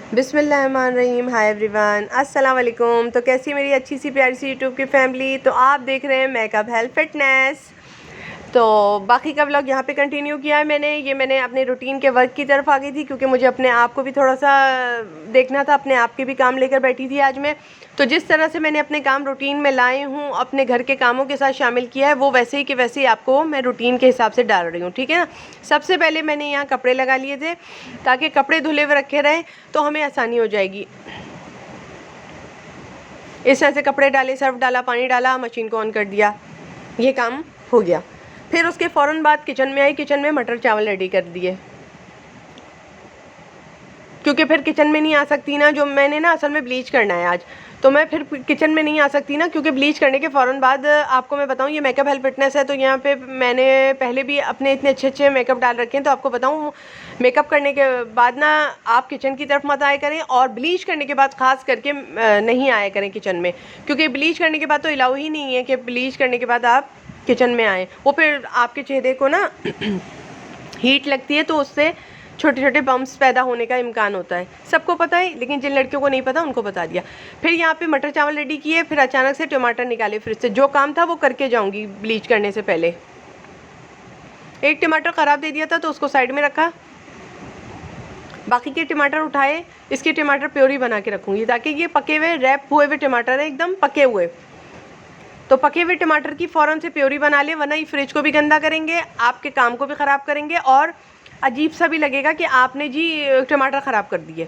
बिस्मिल्लाहिर्रहमानिर्रहीम। Hi everyone, अस्सलाम वालेकुम। तो कैसी मेरी अच्छी सी प्यारी सी यूट्यूब की फैमिली। तो आप देख रहे हैं मेकअप हेल्थ फिटनेस। तो बाकी का व्लॉग यहाँ पे कंटिन्यू किया है मैंने अपने रूटीन के वर्क की तरफ आ गई थी, क्योंकि मुझे अपने आप को भी थोड़ा सा देखना था। अपने आप के भी काम लेकर बैठी थी आज मैं। तो जिस तरह से मैंने अपने काम रूटीन में लाए हूँ, अपने घर के कामों के साथ शामिल किया है, वो वैसे ही कि वैसे ही आपको मैं रूटीन के हिसाब से डाल रही हूँ, ठीक है ना। सबसे पहले मैंने यहाँ कपड़े लगा लिए थे, ताकि कपड़े धुले हुए रखे रहें तो हमें आसानी हो जाएगी। इस तरह से कपड़े डाले, सर्फ डाला, पानी डाला, मशीन को ऑन कर दिया, ये काम हो गया। फिर उसके फ़ौरन बाद किचन में आई। किचन में मटर चावल रेडी कर दिए, क्योंकि फिर किचन में नहीं आ सकती ना। जो मैंने ना असल में ब्लीच करना है आज, तो मैं फिर किचन में नहीं आ सकती ना, क्योंकि ब्लीच करने के फ़ौरन बाद आपको मैं बताऊं, ये मेकअप हेल्थ फिटनेस है, तो यहाँ पे मैंने पहले भी अपने इतने अच्छे अच्छे मेकअप डाल रखे हैं। तो आपको बताऊं, मेकअप करने के बाद ना आप किचन की तरफ मत आया करें, और ब्लीच करने के बाद ख़ास करके नहीं आया करें किचन में, क्योंकि ब्लीच करने के बाद तो अलाउ ही नहीं है कि ब्लीच करने के बाद आप किचन में आएँ। वो फिर आपके चेहरे को ना हीट लगती है, तो उससे छोटे छोटे बम्स पैदा होने का इम्कान होता है। सबको पता है, लेकिन जिन लड़कियों को नहीं पता उनको बता दिया। फिर यहाँ पे मटर चावल रेडी किए, फिर अचानक से टमाटर निकाले फ्रिज से। जो काम था वो करके जाऊँगी ब्लीच करने से पहले। एक टमाटर ख़राब दे दिया था, तो उसको साइड में रखा। बाकी के टमाटर उठाए, इसकी टमाटर प्योरी बना के रखूँगी, ताकि ये पके हुए रैप हुए हुए टमाटर है, एकदम पके हुए। तो पके हुए टमाटर की फ़ौरन से प्योरी बना ले, वरना ये फ्रिज को भी गंदा करेंगे, आपके काम को भी ख़राब करेंगे, और अजीब सा भी लगेगा कि आपने जी टमाटर ख़राब कर दिए।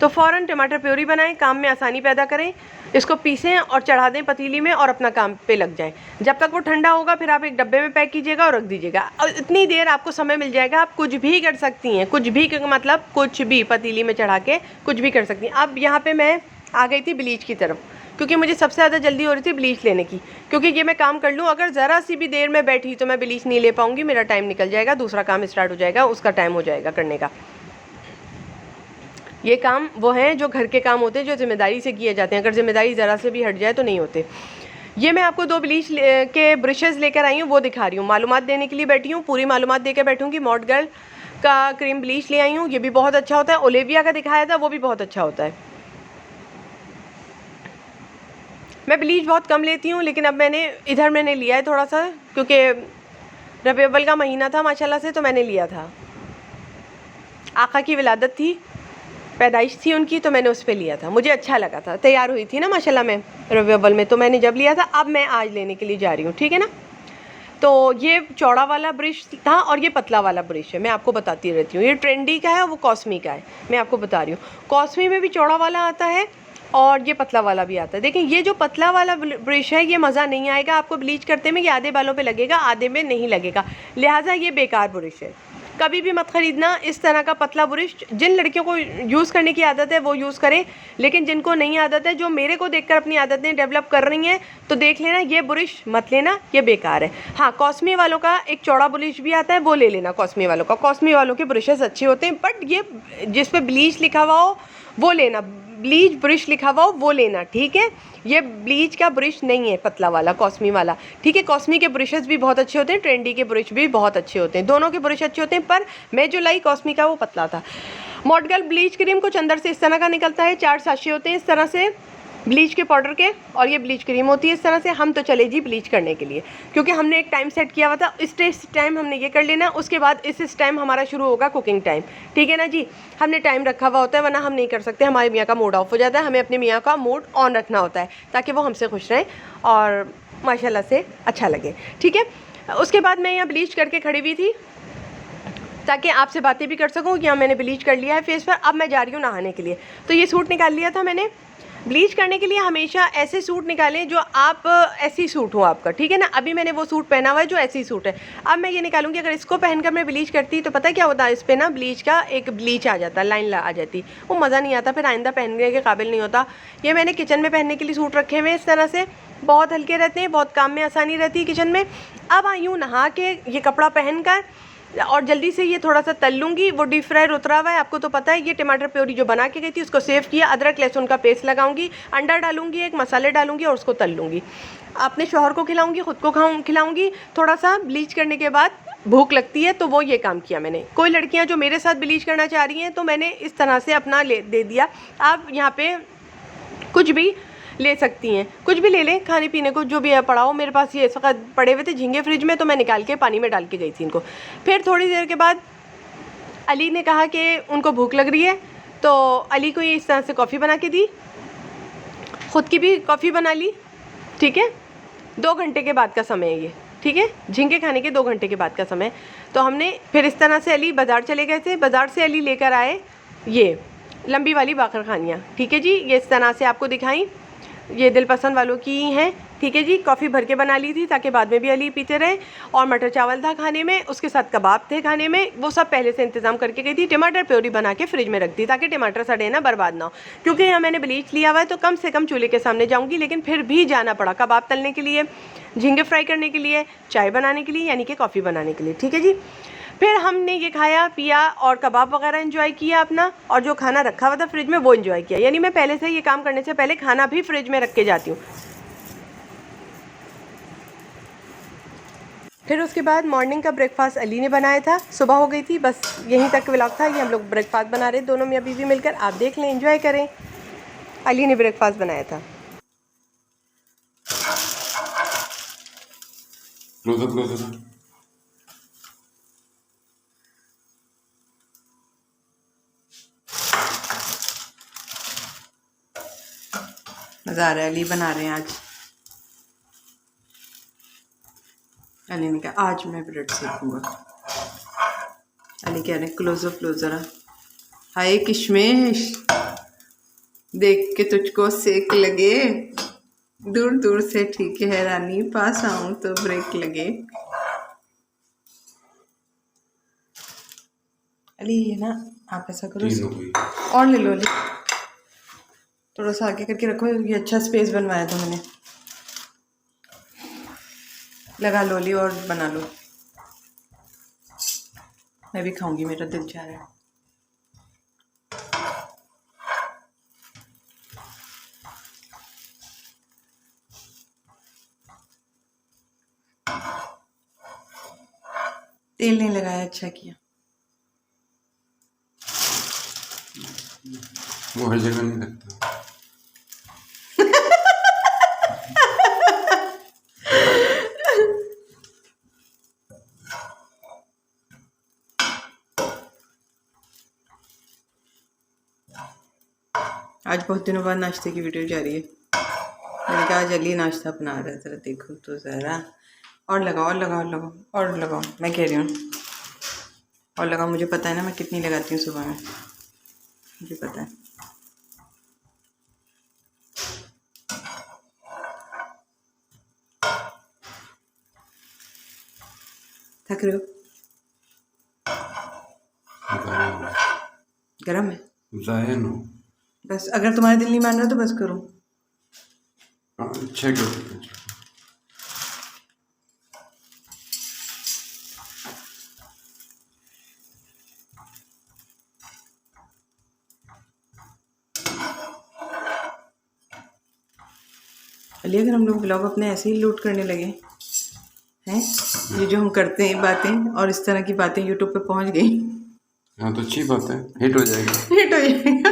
तो फ़ौरन टमाटर प्योरी बनाएं, काम में आसानी पैदा करें, इसको पीसें और चढ़ा दें पतीली में, और अपना काम पे लग जाएं। जब तक वो ठंडा होगा, फिर आप एक डब्बे में पैक कीजिएगा और रख दीजिएगा। और इतनी देर आपको समय मिल जाएगा, आप कुछ भी कर सकती हैं। कुछ भी मतलब कुछ भी पतीली में चढ़ा के कुछ भी कर सकती हैं। अब यहाँ पर मैं आ गई थी ब्लीच की तरफ, क्योंकि मुझे सबसे ज़्यादा जल्दी हो रही थी ब्लीच लेने की, क्योंकि ये मैं काम कर लूँ। अगर ज़रा सी भी देर में बैठी तो मैं ब्लीच नहीं ले पाऊँगी, मेरा टाइम निकल जाएगा, दूसरा काम स्टार्ट हो जाएगा, उसका टाइम हो जाएगा करने का। ये काम वो हैं जो घर के काम होते हैं, जो ज़िम्मेदारी से किए जाते हैं। अगर ज़िम्मेदारी ज़रा से भी हट जाए तो नहीं होते। ये मैं आपको 2 ब्लीच के ब्रशेज़ लेकर आई हूँ, वो दिखा रही हूँ। मालूमात देने के लिए बैठी हूँ, पूरी मालूमात दे के बैठूँगी। मॉड गर्ल का क्रीम ब्लीच ले आई हूँ, ये भी बहुत अच्छा होता है। ओलिविया का दिखाया था, वो भी बहुत अच्छा होता है। मैं ब्लीच बहुत कम लेती हूँ, लेकिन अब मैंने लिया है थोड़ा सा, क्योंकि रबीउल अव्वल का महीना था माशाल्लाह से, तो मैंने लिया था। आका की विलादत थी, पैदाइश थी उनकी, तो मैंने उस पर लिया था। मुझे अच्छा लगा था, तैयार हुई थी ना माशाल्लाह मैं रबीउल अव्वल में, तो मैंने जब लिया था। अब मैं आज लेने के लिए जा रही हूँ, ठीक है ना। तो ये चौड़ा वाला ब्रश था और ये पतला वाला ब्रश है, मैं आपको बताती रहती हूँ। ये ट्रेंडी का है, वो कॉस्मी का है, मैं आपको बता रही हूँ। कॉस्मी में भी चौड़ा वाला आता है और ये पतला वाला भी आता है। देखिए, ये जो पतला वाला ब्रश है, ये मज़ा नहीं आएगा आपको ब्लीच करते में। ये आधे बालों पे लगेगा, आधे में नहीं लगेगा, लिहाजा ये बेकार ब्रश है। कभी भी मत ख़रीदना इस तरह का पतला ब्रश। जिन लड़कियों को यूज़ करने की आदत है वो यूज़ करें, लेकिन जिनको नहीं आदत है, जो मेरे को देखकर अपनी आदतें डेवलप कर रही हैं, तो देख लेना, ये ब्रश मत लेना, ये बेकार है। हाँ, कॉस्मी वालों का एक चौड़ा ब्रश भी आता है, वो ले लेना कॉस्मी वालों का। कॉस्मी वालों के ब्रशेस अच्छे होते हैं, बट ये जिस पे ब्लीच लिखा हुआ हो वो लेना, ब्लीच ब्रश लिखा हुआ हो वो लेना, ठीक है। ये ब्लीच का ब्रश नहीं है पतला वाला, कॉस्मी वाला, ठीक है। कॉस्मी के ब्रशेस भी बहुत अच्छे होते हैं, ट्रेंडी के ब्रश भी बहुत अच्छे होते हैं, दोनों के ब्रश अच्छे होते हैं, पर मैं जो लाई कॉस्मी का वो पतला था। मॉड गर्ल ब्लीच क्रीम कुछ अंदर से इस तरह का निकलता है, 4 साशे होते हैं इस तरह से ब्लीच के पाउडर के, और ये ब्लीच क्रीम होती है इस तरह से। हम तो चले जी ब्लीच करने के लिए, क्योंकि हमने एक टाइम सेट किया हुआ था। इस टाइम हमने ये कर लेना, उसके बाद इस टाइम हमारा शुरू होगा कुकिंग टाइम, ठीक है ना जी। हमने टाइम रखा हुआ होता है, वरना हम नहीं कर सकते, हमारे मियाँ का मूड ऑफ हो जाता है। हमें अपने मियाँ का मूड ऑन रखना होता है, ताकि वो हमसे खुश रहें और माशाल्लाह से अच्छा लगे, ठीक है। उसके बाद मैं यहाँ ब्लीच करके खड़ी हुई थी, ताकि आपसे बातें भी कर सकूँ कि हाँ मैंने ब्लीच कर लिया है फेस पर। अब मैं जा रही हूँ नहाने के लिए। तो ये सूट निकाल लिया था मैंने। ब्लीच करने के लिए हमेशा ऐसे सूट निकालें जो आप ऐसी सूट हो आपका, ठीक है ना। अभी मैंने वो सूट पहना हुआ है जो ऐसी सूट है। अब मैं ये निकालूंगी, अगर इसको पहनकर मैं ब्लीच करती तो पता क्या होता है, इस पर ना ब्लीच का एक ब्लीच आ जाता, लाइन आ जाती, वो मज़ा नहीं आता, फिर आइंदा पहनने के काबिल नहीं होता। ये मैंने किचन में पहनने के लिए सूट रखे हुए इस तरह से, बहुत हल्के रहते हैं, बहुत काम में आसानी रहती है किचन में। अब आई हूँ नहा के, ये कपड़ा पहन कर, और जल्दी से ये थोड़ा सा तल लूँगी। वो डीप फ्रायर उतरा हुआ है, आपको तो पता है। ये टमाटर प्योरी जो बना के गई थी उसको सेव किया, अदरक लहसुन का पेस्ट लगाऊंगी, अंडा डालूंगी, एक मसाले डालूंगी और उसको तल लूँगी। अपने शौहर को खिलाऊंगी, ख़ुद को खिलाऊंगी। थोड़ा सा ब्लीच करने के बाद भूख लगती है, तो वो ये काम किया मैंने। कोई लड़कियां जो मेरे साथ ब्लीच करना चाह रही हैं तो मैंने इस तरह से अपना दे दिया। आप यहाँ पे कुछ भी ले सकती हैं, कुछ भी ले लें खाने पीने को, जो भी है पड़ा हो। मेरे पास ये इस वक्त पड़े हुए थे झींगे फ्रिज में, तो मैं निकाल के पानी में डाल के गई थी इनको। फिर थोड़ी देर के बाद अली ने कहा कि उनको भूख लग रही है, तो अली को ये इस तरह से कॉफ़ी बना के दी, ख़ुद की भी कॉफ़ी बना ली। ठीक है, 2 घंटे के बाद का समय है ये। ठीक है, झींगे खाने के 2 घंटे के बाद का समय। तो हमने फिर इस तरह से अली बाज़ार चले गए थे, बाज़ार से अली लेकर आए ये लंबी वाली बाकरखानियाँ। ठीक है जी, ये इस तरह से आपको दिखाई, ये दिल पसंद वालों की हैं। ठीक है जी, कॉफ़ी भर के बना ली थी ताकि बाद में भी अली पीते रहे। और मटर चावल था खाने में, उसके साथ कबाब थे खाने में, वो सब पहले से इंतज़ाम करके गई थी। टमाटर प्योरी बना के फ्रिज में रख दी ताकि टमाटर सड़े ना, बर्बाद ना हो। क्योंकि यहाँ मैंने ब्लीच लिया हुआ है तो कम से कम चूल्हे के सामने जाऊँगी, लेकिन फिर भी जाना पड़ा कबाब तलने के लिए, झींगे फ्राई करने के लिए, चाय बनाने के लिए, यानी कि कॉफ़ी बनाने के लिए। ठीक है जी, फिर हमने ये खाया पिया और कबाब वगैरह एंजॉय किया अपना, और जो खाना रखा हुआ था फ्रिज में वो एंजॉय किया। यानी मैं पहले से ये काम करने से पहले खाना भी फ्रिज में रख के जाती हूँ। फिर उसके बाद मॉर्निंग का ब्रेकफास्ट अली ने बनाया था, सुबह हो गई थी, बस यहीं तक व्लॉग था। ये हम लोग ब्रेकफास्ट बना रहे दोनों मियाँ बीवी मिलकर, आप देख लें, एंजॉय करें। अली ने ब्रेकफास्ट बनाया था। मज़ा आ रहा है, अली बना रहे हैं आज। अली ने कहा आज मैं ब्रेड सेकूंगा। अली कह रहे क्लोजअप लो ज़रा। हाय किशमिश, देख के तुझको सेक लगे, दूर दूर से ठीक है रानी, पास आऊं तो ब्रेक लगे। अली ये ना आप ऐसा करो, और ले लो अली, थोड़ा सा आगे करके रखो, ये अच्छा स्पेस बनवाया था मैंने। लगा लो अली और बना लो, मैं भी खाऊंगी, मेरा दिल चाह रहा है। तेल नहीं लगाया, अच्छा किया। वो हर जगह नहीं लगता। आज बहुत दिनों बाद नाश्ते की वीडियो जा रही है। मैंने कहा आज अली नाश्ता बना रहा है, ज़रा देखो तो ज़रा। और लगाओ और लगाओ और लगाओ और लगाओ, मैं कह रही हूँ और लगाओ। मुझे पता है ना मैं कितनी लगाती हूँ सुबह में, मुझे पता है। थक रहे हो? गरम है, ज़ायन हो। बस अगर तुम्हारा दिल नहीं मान रहा तो बस करो। अच्छा करो। अली अगर हम लोग ब्लॉग अपने ऐसे ही लूट करने लगे हैं, ये जो हम करते हैं बातें, और इस तरह की बातें यूट्यूब पे पहुंच गई, हाँ तो अच्छी बात है, हिट हो जाएगी। हिट हो जाएगी।